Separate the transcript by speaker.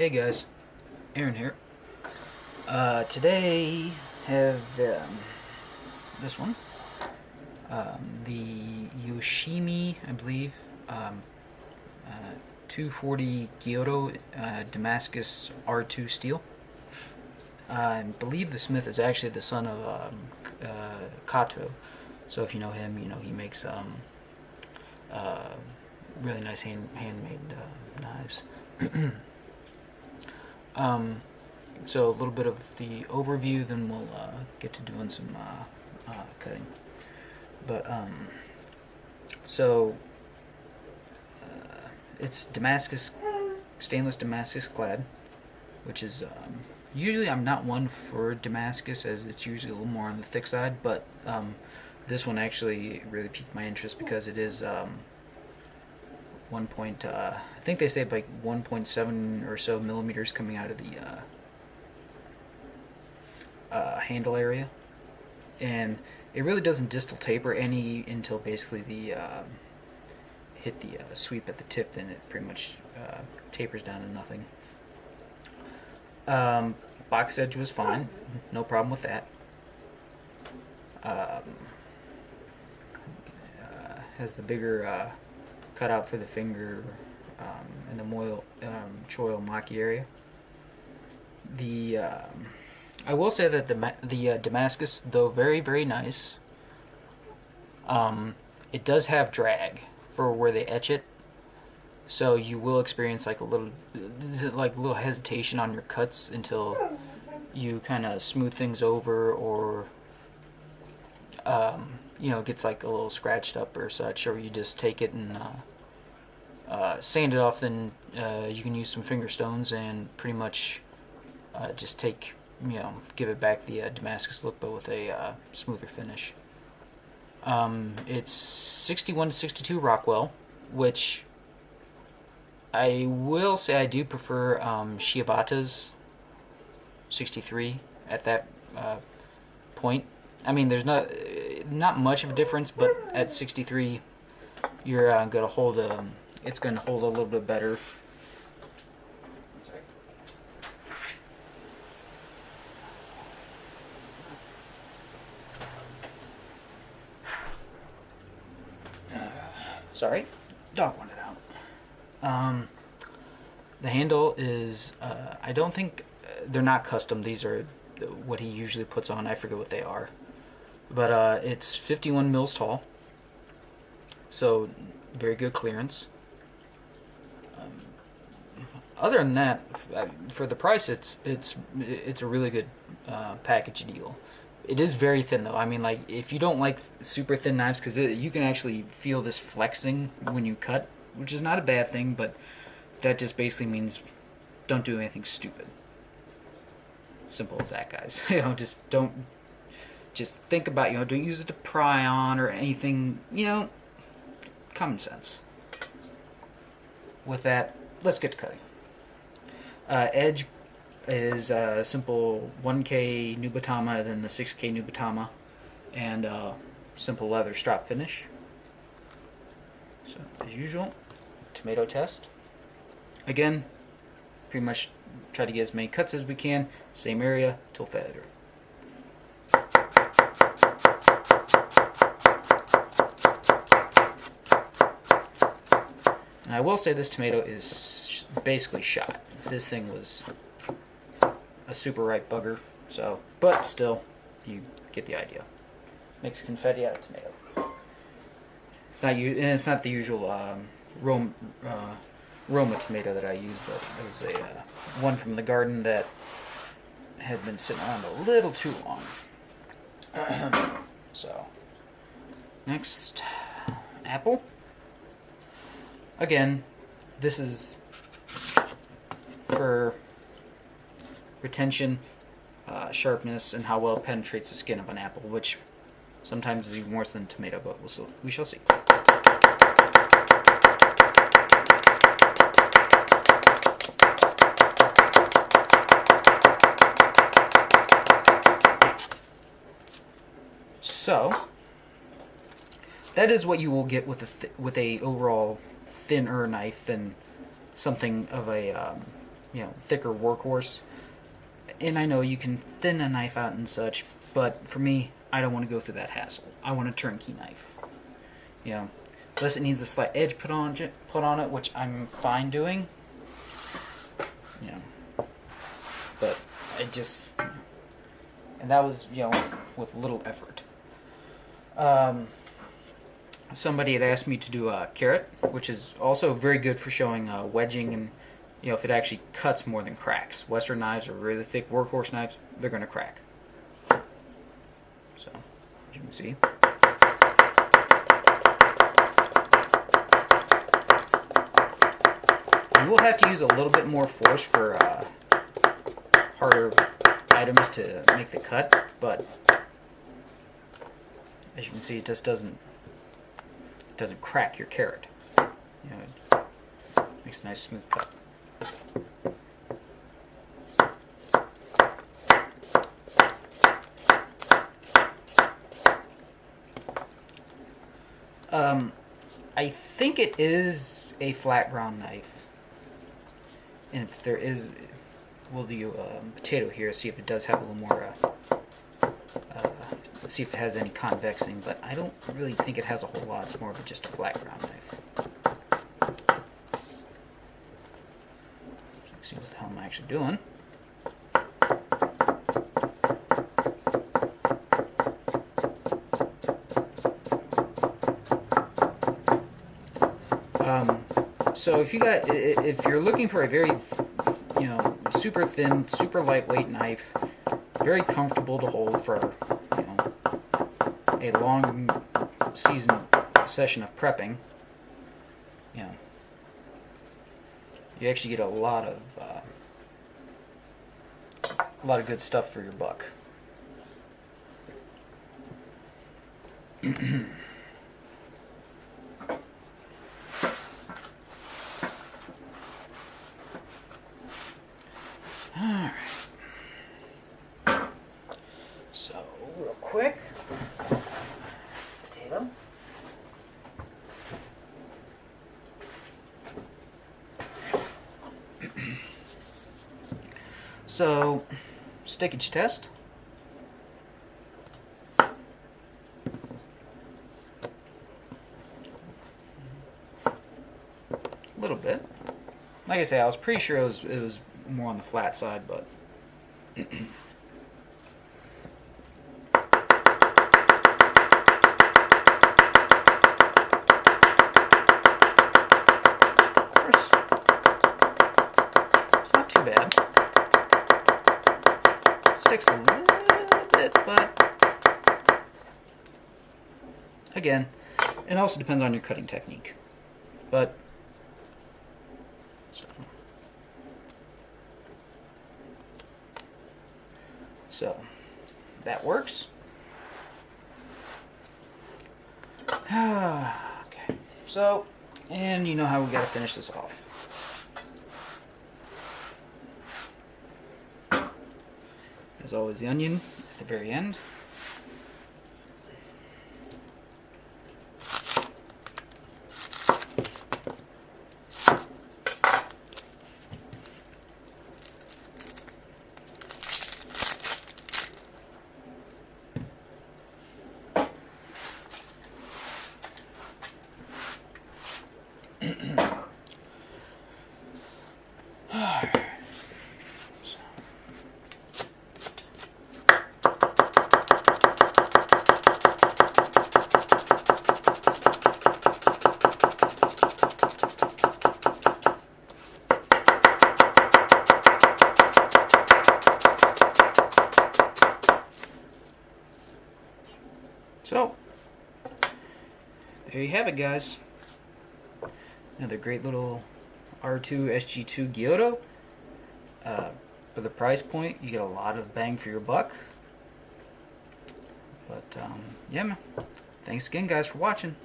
Speaker 1: Hey guys, Aaron here. Today have this one, the Yoshimi, I believe, uh, 240 Kyoto Damascus R2 steel. I believe the smith is actually the son of Kato. So if you know him, you know he makes uh, really nice handmade knives. So a little bit of the overview, then we'll get to doing some cutting. But so it's Damascus, stainless Damascus clad, which is usually I'm not one for Damascus as it's usually a little more on the thick side, but this one actually really piqued my interest because it is I think they say like 1.7 or so millimeters coming out of the handle area, and it really doesn't distal taper any until basically the hit the sweep at the tip. Then it pretty much tapers down to nothing. Box edge was fine, no problem with that. Has the bigger cutout for the finger in the choil maki area. The I will say that the Damascus, though very very nice, it does have drag for where they etch it, so you will experience like a little hesitation on your cuts until you kind of smooth things over, or it gets like a little scratched up or such, or you just take it and sand it off. Then you can use some finger stones and pretty much just give it back the Damascus look, but with a smoother finish. It's 61 to 62 Rockwell, which I will say I do prefer Shiobata's 63 at that point. I mean, there's not much of a difference, but at 63, you're gonna hold it's gonna hold a little bit better. Sorry, dog wanted out. The handle is I don't think they're not custom. These are what he usually puts on. I forget what they are. But it's 51 mils tall, so very good clearance. Other than that, for the price, it's a really good package deal. It is very thin though. I mean, like if you don't like super thin knives, because you can actually feel this flexing when you cut, which is not a bad thing, but that just basically means don't do anything stupid. Simple as that, guys. Just think about, don't use it to pry on or anything, common sense. With that, let's get to cutting. Edge is simple 1K Nubatama, then the 6K Nubatama, and simple leather strap finish. So, as usual, tomato test. Again, pretty much try to get as many cuts as we can, same area, till failure. And I will say this tomato is basically shot. This thing was a super ripe bugger, but still, you get the idea. Makes confetti out of tomato. It's not the usual Roma tomato that I use, but it was a one from the garden that had been sitting around a little too long. So, next, apple. Again, this is for retention, sharpness, and how well it penetrates the skin of an apple, which sometimes is even worse than tomato, but we shall see. So that is what you will get with a overall thinner knife than something of a thicker workhorse. And I know you can thin a knife out and such, but for me, I don't want to go through that hassle. I want a turnkey knife. Unless it needs a slight edge put on it, which I'm fine doing. But it just, and that was with little effort. Somebody had asked me to do a carrot, which is also very good for showing wedging and if it actually cuts more than cracks. Western knives are really thick workhorse knives; they're going to crack. So, as you can see. You will have to use a little bit more force for harder items to make the cut, but as you can see, it just doesn't crack your carrot. It makes a nice smooth cut. I think it is a flat ground knife. And if there is, we'll do potato here, see if it does have a little more, see if it has any convexing, but I don't really think it has a whole lot. It's more of just a flat ground knife. So see what the hell I'm actually doing. So if you're looking for a very, super thin, super lightweight knife, very comfortable to hold for, a long session of prepping, you actually get a lot of good stuff for your buck. Alright. So, real quick. Potato. So, stickage test. A little bit. Like I say, I was pretty sure it was more on the flat side, but of course, it's not too bad. It sticks a little bit, but again, it also depends on your cutting technique. But so that works. Okay. So, and you know how we got to finish this off. As always, the onion at the very end. So, there you have it, guys. Another great little R2 SG2 Gyuto. For the price point, you get a lot of bang for your buck. But, yeah, man. Thanks again, guys, for watching.